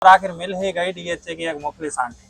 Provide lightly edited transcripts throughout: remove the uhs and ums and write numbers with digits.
आखिर मिल ही गई डीएचए की एक मुखलिस आंटी।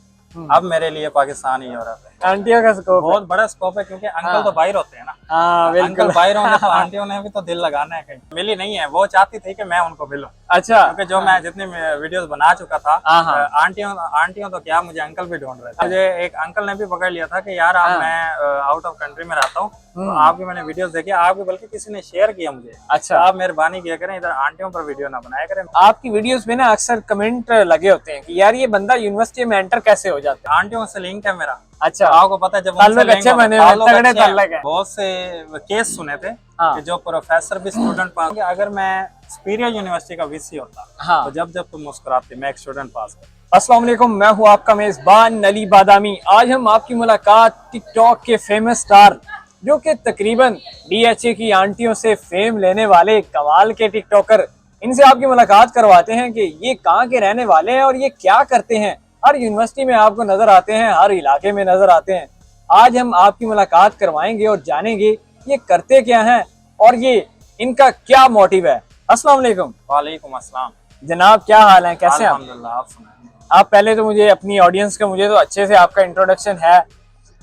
अब मेरे लिए पाकिस्तान ही यूरोप है। आंटियों का स्कोप बहुत बड़ा स्कोप है क्योंकि अंकल हाँ। तो बाहर होते हैं ना। हाँ बिल्कुल। अंकल बाहर होंगे तो आंटियों ने भी तो दिल लगाना है कहीं। मिली नहीं है, वो चाहती थी कि मैं उनको मिलूं। अच्छा। क्योंकि जो मैं जितनी वीडियोस बना चुका था, हाँ। आंटियों तो क्या, मुझे अंकल भी ढूंढ रहे थे। मुझे एक अंकल ने भी पकड़ लिया था कि यार आप, मैं आउट ऑफ कंट्री में रहता हूँ, तो आपकी मैंने वीडियोस देखी, आपकी बल्कि किसी ने शेयर किया मुझे। अच्छा। तो आप मेहरबानी किया करें, इधर आंटियों पर वीडियो ना बनाया करें। आपकी वीडियोस में ना अक्सर कमेंट लगे होते हैं कि यार ये बंदा यूनिवर्सिटी में एंटर कैसे हो जाता है। आंटियों से लिंक है मेरा। अच्छा। तो आपको पता है जब ताल्लुक अच्छे बने हुए, तगड़े ताल्लुक है। बहुत से केस सुने थे कि जो प्रोफेसर भी स्टूडेंट पास, अगर मैं सुपीरियर यूनिवर्सिटी का वीसी होता तो जब तुम मुस्कुराते, मैं एक स्टूडेंट पास कर। अस्सलाम वालेकुम, मैं हूँ आपका मेजबान नली बादामी। आज हम आपकी मुलाकात टिकटॉक के फेमस स्टार, जो कि तकरीबन डीएचए की आंटियों से फेम लेने वाले कमाल के टिकटॉकर, इनसे आपकी मुलाकात करवाते हैं कि ये कहाँ के रहने वाले हैं और ये क्या करते हैं। हर यूनिवर्सिटी में आपको नजर आते हैं, हर इलाके में नजर आते हैं। आज हम आपकी मुलाकात करवाएंगे और जानेंगे ये करते क्या हैं और ये इनका क्या मोटिव है। अस्सलाम वालेकुम। वालेकुम अस्सलाम जनाब, क्या हाल है, कैसे हैं? अल्हम्दुलिल्लाह, आप सुनाएं। आप पहले तो मुझे अपनी ऑडियंस का, मुझे तो अच्छे से आपका इंट्रोडक्शन है,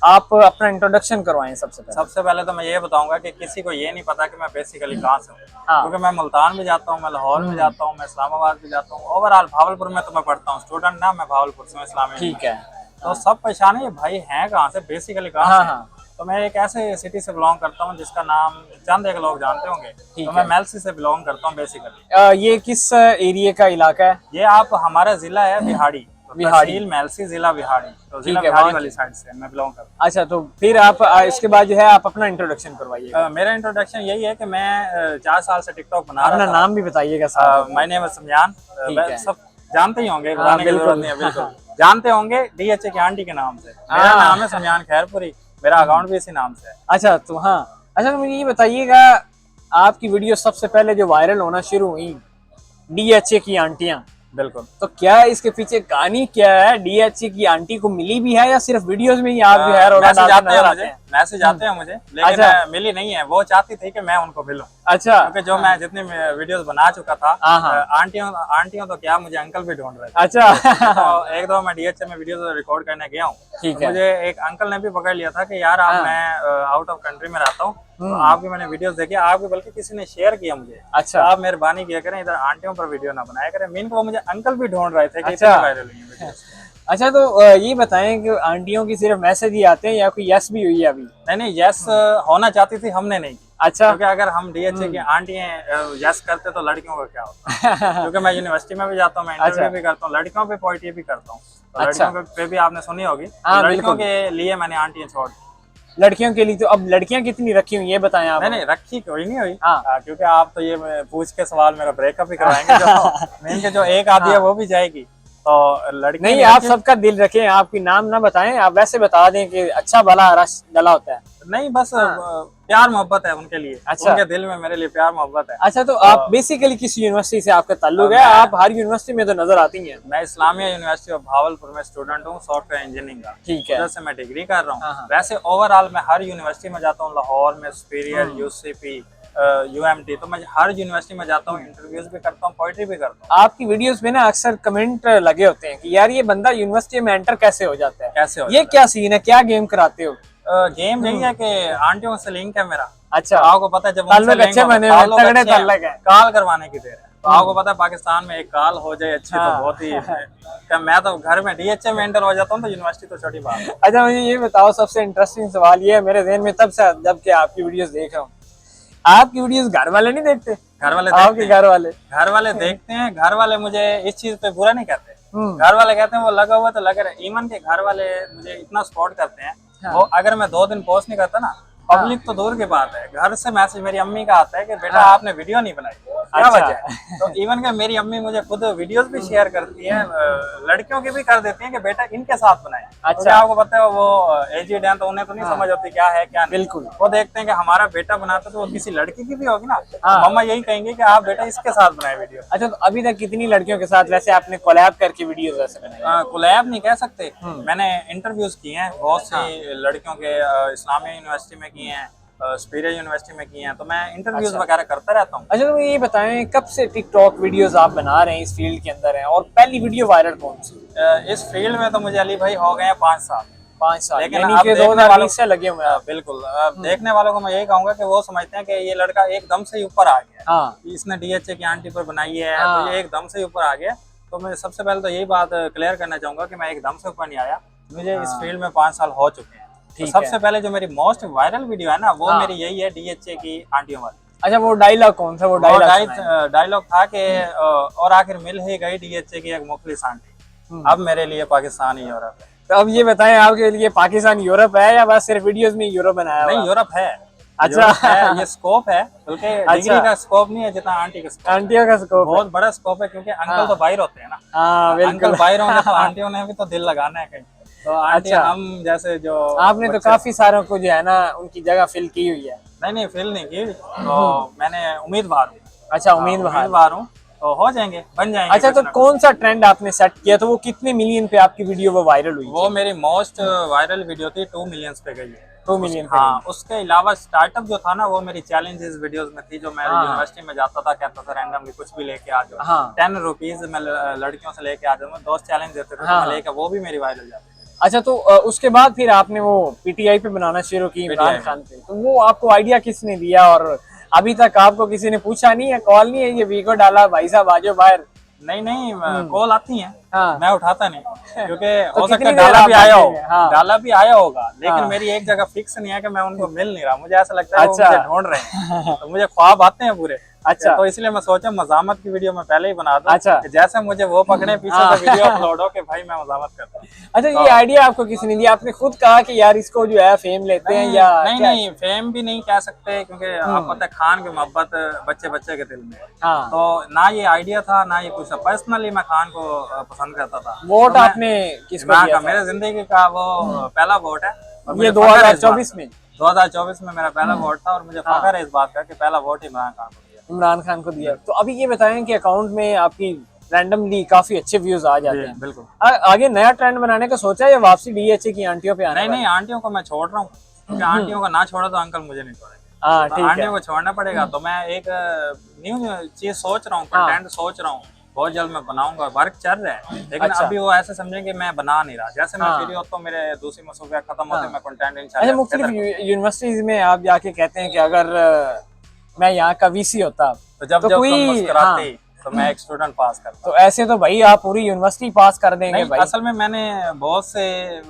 आप अपना इंट्रोडक्शन करवाएं सबसे पहले। सबसे पहले तो मैं ये बताऊंगा कि किसी को ये नहीं पता कि मैं बेसिकली कहाँ से हूँ। हाँ। क्योंकि मैं मुल्तान भी जाता हूँ, मैं लाहौर भी जाता हूँ, मैं इस्लामाबाद भी जाता हूँ, ओवरऑल भावलपुर में तो मैं पढ़ता हूँ, स्टूडेंट ना, मैं भावलपुर से हूँ, इस्लामी। ठीक है। तो सब परेशान है, ये भाई हैं कहाँ से, बेसिकली कहाँ से। तो मैं एक ऐसे सिटी से बिलोंग करता हूँ जिसका नाम चंद एक लोग जानते होंगे। तो मैं मेलसी से बिलोंग करता हूँ बेसिकली। ये किस एरिया का इलाका है? ये आप, हमारा जिला है बिहाड़ी, तहसील मेलसी, जिला बिहाड़ी। तो जिला बिहाड़ी वाली साइड से मैं बिलोंग करता हूँ। अच्छा, तो फिर आप इसके बाद जो है आप अपना इंट्रोडक्शन करवाइए। मेरा इंट्रोडक्शन यही है कि मैं 4 साल से टिकटॉक बना रहा था। अपना नाम भी बताइएगा साथ। My name is Samayan. सब जानते ही होंगे, बताने की जरूरत नहीं है, बिल्कुल जानते होंगे डीएचए की आंटी के नाम से। मेरा नाम है समयान खैरपुरी, मेरा अकाउंट भी इसी नाम से है। अच्छा, तो हाँ, अच्छा तो मुझे ये बताइएगा, आपकी वीडियो सबसे पहले जो वायरल होना शुरू हुई, डीएचए की आंटियां, बिल्कुल, तो क्या इसके पीछे कहानी क्या है? डीएचए की आंटी को मिली भी है या सिर्फ वीडियोस में ही आप जो है मैसेज आते हैं मुझे, लेकिन मिली नहीं है। वो चाहती थी कि मैं उनको मिलूं। अच्छा। क्योंकि जो मैं जितनी वीडियोस बना चुका था, आंटियों तो क्या, मुझे अंकल भी ढूंढ रहे थे। अच्छा। तो एक दो मैं डीएचए में वीडियोस रिकॉर्ड करने गया हूँ। ठीक है। मुझे एक अंकल ने भी पकड़ लिया था कि यार आप, मैं आउट ऑफ कंट्री में रहता हूँ, तो आपकी मैंने वीडियोस देखी, आपकी बल्कि किसी ने शेयर किया मुझे। अच्छा। तो आप मेहरबानी किया करें, इधर आंटियों पर वीडियो ना बनाया करें। मीन को मुझे अंकल भी ढूंढ रहे थे कि अच्छा। वायरल हुई है। अच्छा, तो ये बताएं कि आंटियों की सिर्फ मैसेज ही आते हैं या कोई यस भी हुई है अभी? नहीं, यस होना चाहती थी, हमने नहीं की। अच्छा। क्योंकि अगर हम डीएचए की आंटियां यस करते तो लड़कियों का क्या होता। क्योंकि मैं यूनिवर्सिटी में भी जाता हूँ, मैं इंटरव्यू भी करता हूँ, लड़कियों पे पोइट्री भी करता हूँ। तो लड़कियों पे भी आपने सुनी होगी। लड़कियों के लिए मैंने आंटियां छोड़ दी। लड़कियों के लिए तो अब लड़कियां कितनी रखी हुई ये बताएं आप। नहीं, रखी कोई नहीं हुई। क्योंकि आप तो ये पूछ के सवाल मेरा ब्रेकअप ही कराएंगे। जो जो एक आदि है वो भी जाएगी। तो लड़की नहीं, आप सबका दिल रखें, आपकी नाम ना बताएं, आप वैसे बता दें कि अच्छा भला रस डला होता है। नहीं, बस प्यार मोहब्बत है उनके लिए। अच्छा। उनके दिल में मेरे लिए प्यार मोहब्बत है। अच्छा, तो आप बेसिकली किस यूनिवर्सिटी से आपका ताल्लुक है? आप हर यूनिवर्सिटी में तो नजर आती हैं। मैं इस्लामिया यूनिवर्सिटी ऑफ भावलपुर में स्टूडेंट हूँ, सॉफ्टवेयर इंजीनियरिंग का। ठीक है। उधर से मैं डिग्री कर रहा हूँ। वैसे ओवरऑल मैं हर यूनिवर्सिटी में जाता हूँ, लाहौर में सुपीरियर, यूसीपी, यूएमटी, तो मैं हर यूनिवर्सिटी में जाता हूँ, इंटरव्यूज भी करता हूँ, पोइट्री भी करता हूँ। आपकी वीडियोस में ना अक्सर कमेंट लगे होते हैं कि यार ये बंदा यूनिवर्सिटी में एंटर कैसे हो जाता है, कैसे हो ये क्या सीन है, क्या गेम कराते हो? गेम यही है कि आंटियों से लिंक है मेरा। अच्छा। आपको पता है जब अच्छे बने हुए, तगड़े ताल्लुक है, कॉल करवाने की देर है। तो आपको पता है पाकिस्तान में एक कॉल हो जाए अच्छी तो बहुत ही क्या, मैं तो घर में डीएचए में एंटर हो जाता हूँ तो यूनिवर्सिटी तो छोटी बात है। अच्छा, मुझे ये बताओ, सबसे इंटरेस्टिंग सवाल ये है मेरे ज़हन में तब से जब के आपकी वीडियोस देख रहा हूँ, आपकी वीडियोस घर वाले नहीं देखते? घर वाले आपके घर वाले देखते हैं। घर वाले मुझे इस चीज पे बुरा नहीं कहते। घर वाले कहते हैं वो लगा हुआ तो लगा रहे। इवन के घर वाले मुझे इतना सपोर्ट करते हैं। वो अगर मैं 2 दिन पोस्ट नहीं करता ना, पब्लिक तो दूर की बात है, घर से मैसेज मेरी अम्मी का आता है कि बेटा आपने वीडियो नहीं बनाई, क्या वजह है? तो इवन के मेरी अम्मी मुझे खुद वीडियोस भी शेयर करती है, लड़कियों की भी कर देती हैं कि बेटा इनके साथ बनाए। अच्छा। तो आपको पता है वो एजेड हैं तो उन्हें तो नहीं समझ होती क्या है क्या नहीं। बिल्कुल। वो देखते हैं कि हमारा बेटा बनाता तो वो किसी लड़की की भी होगी ना, तो मम्मा यही कहेंगे कि आप बेटा इसके साथ बनाए वीडियो। अच्छा, तो अभी तक कितनी लड़कियों के साथ वैसे आपने कोलैब करके वीडियो वैसे बनाई? कोलैब नहीं कह सकते, मैंने इंटरव्यूज किए हैं बहुत सी लड़कियों के, इस्लामिया यूनिवर्सिटी में किए हैं, सुपीरियर यूनिवर्सिटी में किए हैं, तो मैं इंटरव्यूज वगैरह करता रहता हूँ। अच्छा, तो ये बताएं कब से टिकटॉक वीडियोस आप बना रहे हैं, इस फील्ड के अंदर हैं, और पहली वीडियो वायरल कौन सी? इस फील्ड में तो मुझे अली भाई हो गए हैं 5 साल। 5 साल, लेकिन यानी अब कि देखने 2020 से लगे हुए हैं आप। बिल्कुल, अब देखने वालों को मैं यही कहूंगा कि वो समझते हैं कि ये लड़का एकदम से ही ऊपर आ गया है, हाँ कि इसने डीएचए की आंटी पर बनाई है हाँ। तो ये एकदम से ही ऊपर आ गया। तो मैं सबसे पहले तो यही बात क्लियर करना चाहूंगा कि मैं एकदम से ऊपर नहीं आया, मुझे इस फील्ड में 5 साल हो चुके हैं। तो ठीक सबसे है। पहले जो मेरी मोस्ट वायरल वीडियो है ना, वो हाँ। मेरी यही है, डीएचए की आंटियों वाली। अच्छा, वो डायलॉग कौन सा? वो डायलॉग डायलॉग था कि और आखिर मिल ही गई डीएचए की एक मुखलिस आंटी, अब मेरे लिए पाकिस्तान ही यूरोप है। तो अब ये बताएं, आपके लिए पाकिस्तान यूरोप है या बस सिर्फ वीडियोस में यूरोप बनाया हुआ? नहीं, यूरोप है। अच्छा। यूरोप है, ये स्कोप है, बल्कि डिग्री अच्छा। का स्कोप नहीं है जितना आंटी का स्कोप। आंटियों का स्कोप है। बहुत बड़ा स्कोप है, क्योंकि अंकल तो बाहर होते हैं ना। हाँ अंकल बिल्कुल। बाहर होंगे तो आंटियों ने भी तो दिल लगाना है कहीं। तो आंटी अच्छा। हम जैसे जो आपने तो काफी सारों को जो है ना उनकी जगह फिल की हुई है। नहीं फिल नहीं की, तो मैंने उम्मीदवार हूँ। अच्छा, उम्मीदवार हूँ, तो हो जाएंगे, बन जाएंगे। अच्छा, कुछ तो ना कुछ। कौन सा ट्रेंड आपने सेट किया, तो वो कितने मिलियन पे आपकी वीडियो वो वायरल हुई? वो मेरी मोस्ट वायरल वीडियो थी, 2 मिलियन पे गई है। 2 मिलियन पे हाँ, उसके अलावा स्टार्टअप जो था ना, वो मेरी चैलेंजेस वीडियोस में थी, जो मैं हाँ। यूनिवर्सिटी में जाता था, कहता था रैंडमली कुछ भी लेके आ जाओ। हाँ। 10 रुपीज मैं लड़कियों से लेके आ जाऊँ, दोस्त चैलेंज देते थे, हाँ। तो मैं लेके, वो भी मेरी वायरल जाती थी। अच्छा, तो उसके बाद फिर आपने वो पीटीआई पे बनाना शुरू की इमरान PTI खान पे, तो वो आपको आइडिया किसने दिया, और अभी तक आपको किसी ने पूछा नहीं है, कॉल नहीं है, ये वीडियो डाला भाई साहब आ जाओ बाहर? नहीं, कॉल आती है, हाँ। मैं उठाता नहीं, क्योंकि तो हो सकता कितनी है देर डाला आप भी आया हो, बैठेंगे? हाँ। डाला भी आया होगा, लेकिन हाँ। मेरी एक जगह फिक्स नहीं है कि मैं उनको मिल नहीं रहा। मुझे ऐसा लगता है वो अच्छा। मुझे ढूंढ रहे हैं, तो मुझे ख्वाब आते हैं पूरे। अच्छा। तो इसलिए मैं सोचा मजामत की वीडियो में पहले ही बना दूं, अच्छा। कि जैसे मुझे वो पकड़े पीछे हाँ। से वीडियो अपलोड हो कि भाई मैं मजामत करता हूं। अच्छा, ये आइडिया आपको किसने दिया? आपने खुद कहा कि यार इसको जो है फेम लेते हैं, या क्या? नहीं, फेम भी नहीं कह सकते, क्योंकि आप पता है खान की मोहब्बत बच्चे बच्चे के दिल में है। हाँ। तो ना ये आइडिया था, ना ये कुछ। पर्सनली मैं खान को पसंद करता था। वोट तो मैं- आपने किसको इमरान दिया खान था? मेरे जिंदगी का वो पहला वोट है, और मुझे ये फख्र है इस बात 2024 में? 2024 में मेरा पहला वोट था, और मुझे फख्र है इस बात का कि पहला वोट इमरान खान को दिया। इमरान खान को दिया। तो अभी ये बताएं कि अकाउंट में आपकी रैंडमली काफी अच्छे व्यूज आ जाते हैं, बिल्कुल। आगे नया ट्रेंड बनाने का सोचा है या वापसी डीएचए की आंटियों पे आने? नहीं, आंटियों को मैं छोड़ रहा हूँ, क्योंकि आंटियों को ना छोड़ा तो अंकल मुझे नहीं छोड़ेंगे। हाँ तो ठीक है। आंटियों को छोड़ना पड़ेगा। तो मैं एक न्यू चीज सोच रहा हूँ, कंटेंट सोच रहा हूँ, बहुत जल्द मैं बनाऊंगा, वर्क चल रहा है, लेकिन अच्छा। अभी वो ऐसे समझें कि मैं बना नहीं रहा। जैसे मैं हाँ। फ्री होता हूँ, मेरे दूसरी मसरूफियात खत्म होते हैं, मैं कंटेंट अच्छा, इंशाल्लाह मुख्तलिफ यूनिवर्सिटीज में आप जाके कहते हैं कि अगर मैं यहाँ का वीसी होता तो जब तो तुम कोई मुस्कुराते हाँ, तो मैं एक स्टूडेंट पास करता। तो ऐसे तो भाई आप पूरी यूनिवर्सिटी पास कर देंगे नहीं, भाई। असल में मैंने बहुत से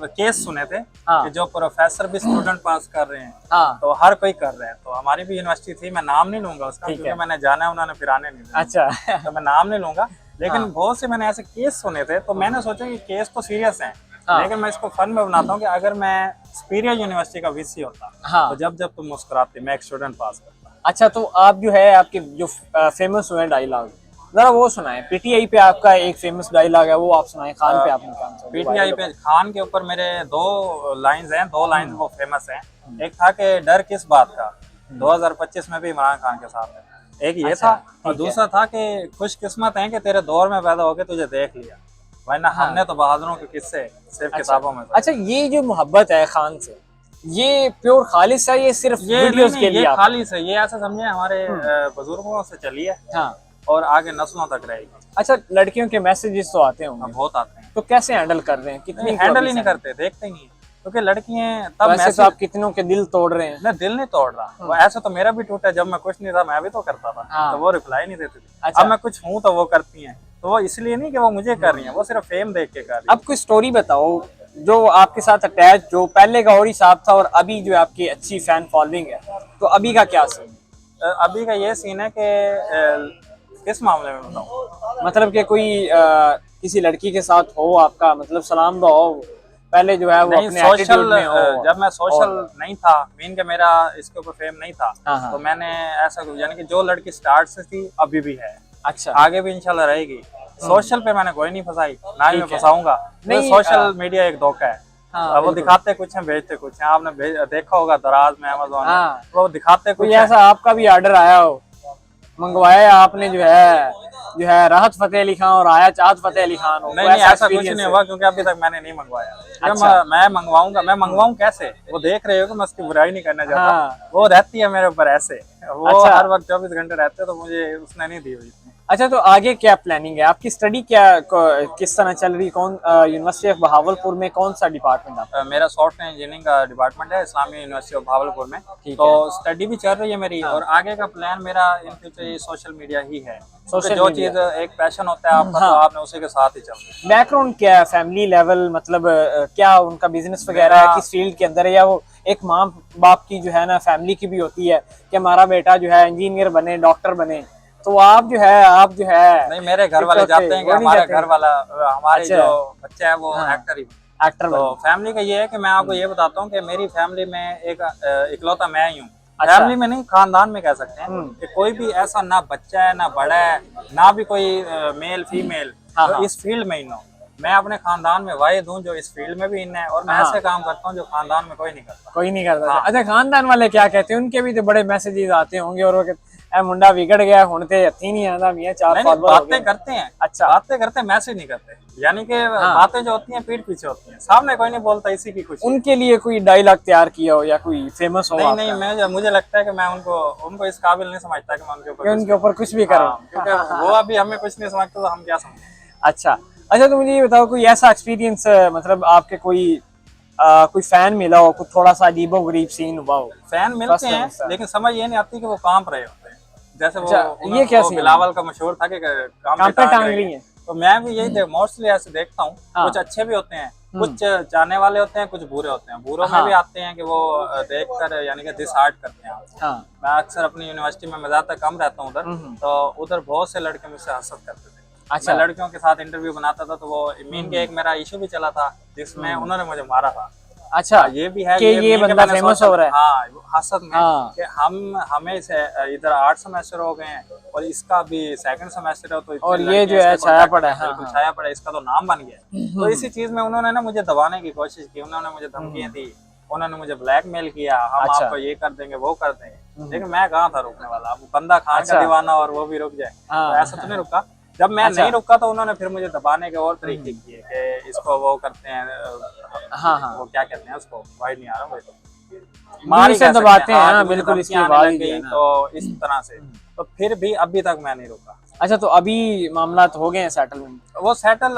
केस सुने थे हाँ। कि जो प्रोफेसर भी स्टूडेंट पास कर रहे हैं, हाँ। तो हर कोई कर रहा है। तो हमारी भी यूनिवर्सिटी थी, मैं नाम नहीं लूंगा उसका, ठीक क्योंकि है। मैंने जाना है, उन्होंने फिर आने नहीं दिया। अच्छा। तो मैं नाम नहीं लूंगा, लेकिन हाँ। बहुत से मैंने ऐसे केस सुने थे, तो मैंने सोचा कि केस तो सीरियस है, हाँ। लेकिन मैं इसको फन में बनाता हूँ कि अगर मैं सुपीरियर यूनिवर्सिटी का वीसी होता, हाँ। तो जब जब तुम मुस्कुराते मैं एक स्टूडेंट पास करता। अच्छा, तो आप जो है आपके जो फेमस हुए डायलॉग जरा वो सुनाएं। पीटीआई पे आपका एक फेमस डायलॉग है, वो आप सुनाएं। खान पे आपने कौन सा? पीटीआई पे खान के ऊपर मेरे 2 लाइंस हैं, 2 लाइन वो फेमस हैं। एक था कि डर किस बात का, 2025 में भी इमरान खान के साथ है, एक ये अच्छा, था। और दूसरा था कि खुशकिस्मत है कि तेरे दौर में पैदा होके तुझे देख लिया, वरना हमने तो बहादुरों के किस्से सिर्फ किताबों में। अच्छा, ये जो मोहब्बत है खान से, ये प्योर खालिस है, ये सिर्फ वीडियोस के लिए? ये खालिस है, ये ऐसा समझे हमारे बुजुर्गों से चली है, हाँ। और आगे नस्लों तक रहेगी। अच्छा, लड़कियों के मैसेजेस तो आते होंगे, बहुत आते हैं, तो कैसे हैंडल कर रहे हैं? कितनी हैंडल ही नहीं करते, देखते ही नहीं, क्योंकि लड़कियां तब वैसे तो आप कितनों के दिल तोड़ रहे हैं। मैं दिल नहीं तोड़ रहा, वो ऐसा तो मेरा भी टूटा, जब मैं कुछ नहीं था मैं भी तो करता था। हाँ। तो वो रिप्लाई नहीं देती थी। अच्छा। अब मैं कुछ हूँ तो वो करती हैं, तो वो इसलिए नहीं कि वो मुझे कर रही हैं, वो सिर्फ फेम देख के कर रही हैं। अब कोई स्टोरी बताओ जो आपके साथ अटैच, जो पहले का और हिसाब था और अभी जो आपकी अच्छी फैन फॉलोइंग है, तो अभी का क्या सीन? अभी का ये सीन है कि किस मामले में बताऊँ? मतलब कि कोई किसी लड़की के साथ हो आपका, मतलब सलाम दुआ हो, पहले जो है वो नहीं, अपने सोशल एटीट्यूड में हो। जब मैं सोशल नहीं था, मीन के मेरा इसके ऊपर फेम नहीं था, हाँ, हाँ। तो मैंने ऐसा यानी कि जो लड़की स्टार्ट से थी अभी भी है, अच्छा। आगे भी इंशाल्लाह रहेगी। सोशल पे मैंने कोई नहीं फंसाई, ना ही मैं ठीक है। फंसाऊंगा। नहीं, सोशल मीडिया एक धोखा है। हाँ, अब वो दिखाते कुछ हैं, भेजते कुछ हैं। आपने देखा होगा दराज में, अमेज़न में, हाँ। वो दिखाते कुछ कोई हैं। ऐसा आपका भी ऑर्डर आया हो मंगवाया आपने जो है राहत फतेह अली खान और आया चाहत फतेह अली खान हो, नहीं वो नहीं, ऐसा कुछ experience नहीं है? हुआ क्योंकि अभी तक मैंने नहीं मंगवाया। अच्छा। मैं मंगवाऊंगा, मैं मंगवाऊं कैसे? वो देख रहे हो कि मैं उसकी बुराई नहीं करना चाहता। हाँ। वो रहती है मेरे ऊपर ऐसे, वो अच्छा। हर वक्त 24 घंटे रहते हैं, तो मुझे उसने नहीं दी हुई इतनी। अच्छा, तो आगे क्या प्लानिंग है आपकी? स्टडी किस तरह चल रही? कौन यूनिवर्सिटी ऑफ बहावलपुर में कौन सा डिपार्टमेंट आपका? मेरा सॉफ्टवेयर इंजीनियरिंग का डिपार्टमेंट है इस्लामी यूनिवर्सिटी ऑफ भावलपुर में। ठीक तो है। स्टडी भी चल रही है मेरी, और आगे का प्लान मेरा इन फ्यूचर ये सोशल मीडिया ही है। सोशल जो मीडिया। चीज एक पैशन होता है आपका, तो आपने उसी के साथ ही चलना है। बैकग्राउंड क्या है, फैमिली लेवल, मतलब क्या उनका बिजनेस वगैरह है, मेरा- किस फील्ड के अंदर है, या वो एक माँ बाप की जो है ना फैमिली की भी होती है कि हमारा बेटा जो है इंजीनियर बने, डॉक्टर बने, तो आप जो है नहीं, मेरे घर वाले चाहते हैं कि हमारे घर वाला, हमारे अच्छा। जो बच्चा है वो हाँ। एक्टर ही बने। एक्टर तो बने। फैमिली का ये है कि मैं आपको ये बताता हूँ कि मेरी फैमिली में एक इकलौता मैं ही हूँ। अच्छा। फैमिली में नहीं, खानदान में कह सकते हैं कि कोई भी ऐसा ना बच्चा है, ना बड़ा है, ना भी कोई मेल फीमेल हाँ, जो हाँ। इस फील्ड में इन हो। मैं अपने खानदान में वाहिद हूँ जो इस फील्ड में भी इन है, और मैं हाँ। ऐसे काम करता हूँ जो खानदान में कोई नहीं करता। कोई नहीं करता। हाँ। अच्छा, खानदान वाले क्या कहते हैं? उनके भी तो बड़े मैसेजेस आते होंगे और वो कहते ए मुंडा बिगड़ गया, हुण ते हत्थी नहीं आंदा मियां, 4 नहीं, फॉलोअर हो गए। बातें करते हैं। अच्छा। बातें करते हैं, मैसेज नहीं करते। यानी कि हाँ। बातें जो होती हैं पीठ पीछे होती हैं, सामने कोई नहीं बोलता, इसी की खुशी। उनके लिए कोई डायलॉग तैयार किया हो या कोई फेमस हो नहीं आपका? नहीं, मुझे लगता है कि मैं उनको इस काबिल नहीं समझता कि मैं उनके ऊपर कि उनके ऊपर कुछ भी करो। क्योंकि वो अभी हमें कुछ नहीं समझते, तो हम क्या समझें। अच्छा। अच्छा, तो मुझे ये बताओ, कोई ऐसा एक्सपीरियंस मतलब आपके कोई फैन मिला हो, कुछ थोड़ा सा अजीबो गरीब सीन हुआ हो? फैन मिलते बस हैं, ऐसा। लेकिन समझ ये नहीं आती कि वो कांप रहे होते हैं। जैसे अच्छा, वो ये क्या वो सीन है? बिलावल का मशहूर था कि काम काम पे पे टांग टांग रही रही है। है। तो मैं भी यही मोस्टली ऐसे देखता हूँ। हाँ। कुछ अच्छे भी होते हैं, कुछ जाने वाले होते हैं, कुछ बुरे होते हैं। बुरों में हाँ। भी आते हैं कि वो देख कर यानी कि डिस हार्ट करते हैं आपको। हाँ। मैं अक्सर अपनी यूनिवर्सिटी में, मैं ज्यादातर कम रहता हूँ उधर, तो उधर बहुत से लड़के मुझसे हसद करते थे। अच्छा। मैं लड़कियों के साथ इंटरव्यू बनाता था, तो वो मीन के एक मेरा इशू भी चला था जिसमें उन्होंने मुझे मारा था। अच्छा, ये भी है कि ये मीन के बंदा मैंने फेमस सोचा- हो रहा है। हाँ, हसद में हाँ। कि हमें से इधर 8 सेमेस्टर हो गए हैं, और इसका भी सेकंड सेमेस्टर है, तो इतने और ये लड़के जो हैं, है इसका छाया contact पड़ा है। है, बिल्कुल हाँ। छाया पड़ा है, इसका तो नाम बन गया है। तो इसी चीज में उन्होंने ना मुझे दबाने की कोशिश की, उन्होंने मुझे धमकियां दी, उन्होंने मुझे ब्लैकमेल किया, हम अच्छा। आपको ये कर देंगे, वो कर देंगे। लेकिन मैं कहाँ था रुकने वाला? अब बंदा खान का दीवाना और वो भी रुक जाए, हाँ। तो ऐसा तो नहीं रुका। जब मैं अच्छा। नहीं रुका, तो उन्होंने फिर मुझे दबाने के और तरीके किए कि इसको वो करते हैं, हाँ, हाँ। वो क्या कहते हैं उसको, वाइड नहीं आ रहा मुझे, तो मार से दबाते हैं। हाँ, हाँ, बिल्कुल, मुझे इसकी धमकियां बात आने ही लग है गई, ना। तो इस तरह से। तो फिर भी अभी तक मैं नहीं रुका। अच्छा, तो अभी मामला हो गए हैं सेटलमेंट? वो सेटल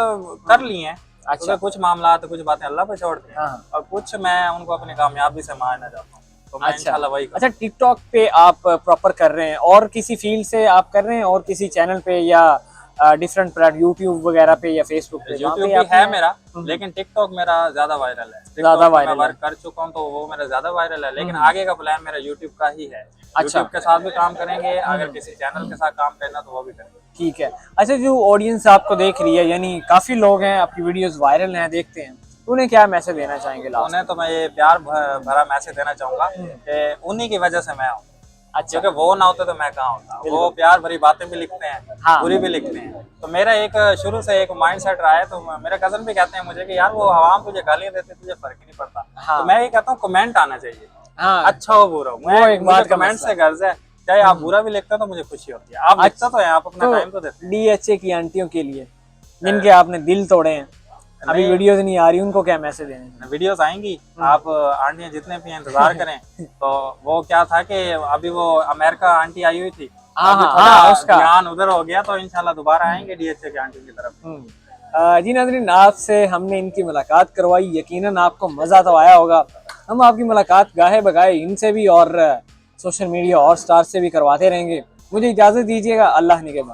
कर लिए हैं। अच्छा। क्योंकि कुछ मामला, कुछ बातें अल्लाह पे छोड़ते हैं, हाँ। और कुछ मैं उनको अपनी कामयाबी से मारना चाहता हूँ, तो मैं अच्छा। इंशाल्लाह वही अच्छा, टिकटॉक पे आप प्रॉपर कर रहे हैं, और किसी फील्ड से आप कर रहे हैं, और किसी चैनल पे या डिफरेंट यूट्यूब वगैरह पे या फेसबुक पे? यूट्यूब भी है मेरा, लेकिन टिकटॉक मेरा ज्यादा वायरल है। ज्यादा मैं वायरल वर्क कर चुका हूँ, तो वो मेरा ज्यादा वायरल है, लेकिन आगे का प्लान मेरा यूट्यूब का ही है। अच्छा। यूट्यूब के साथ भी काम करेंगे, अगर किसी चैनल के साथ काम करना तो वो भी करेंगे। ठीक है। अच्छा, जो ऑडियंस आपको देख रही है, यानी काफी लोग हैं, आपकी वीडियोस वायरल हैं, देखते हैं, उन्हें क्या मैसेज देना चाहेंगे लास्ट? उन्हें तो मैं ये प्यार भरा मैसेज देना चाहूंगा कि उन्हीं की वजह से मैं हूँ। अच्छा। क्योंकि वो ना होते तो मैं कहाँ होता। वो प्यार भरी बातें भी लिखते हैं, हाँ। बुरी भी लिखते हैं। तो मेरा एक शुरू से एक माइंड सेट रहा है। तो मेरे कजन भी कहते हैं मुझे कि यार वो आवाम तुझे गालियां देते, तुझे फर्क ही नहीं पड़ता। हाँ। तो मैं ये कहता हूँ कमेंट आना चाहिए, हाँ। अच्छा हो बुरा हो। वो एक बात का कमेंट मसला से गर्ज है, चाहे आप बुरा भी लिखते हो तो मुझे खुशी होती है। आप लिखते तो है, आप अपना टाइम तो देते हैं। DHA की आंटियों के लिए, जिनके आपने दिल तोड़े हैं, अभी वीडियोस नहीं आ रही, उनको क्या मैसेज देने हैं? वीडियोस आएंगी, आप आंटियां जितने भी हैं इंतजार करें। तो वो क्या था कि अभी वो अमेरिका आंटी आई हुई थी, हाँ, अभी हाँ, थोड़ा हाँ, उसका ध्यान उधर हो गया, तो इंशाल्लाह दोबारा आएंगे DHA की आंटी की तरफ। जी नाज़रीन, आपसे हमने इनकी मुलाकात करवाई, यकीनन आपको मज़ा तो आया होगा। हम आपकी मुलाकात गाहे बगाए इनसे भी और सोशल मीडिया और स्टार से भी करवाते रहेंगे। मुझे इजाज़त दीजिएगा, अल्लाह निगहबान।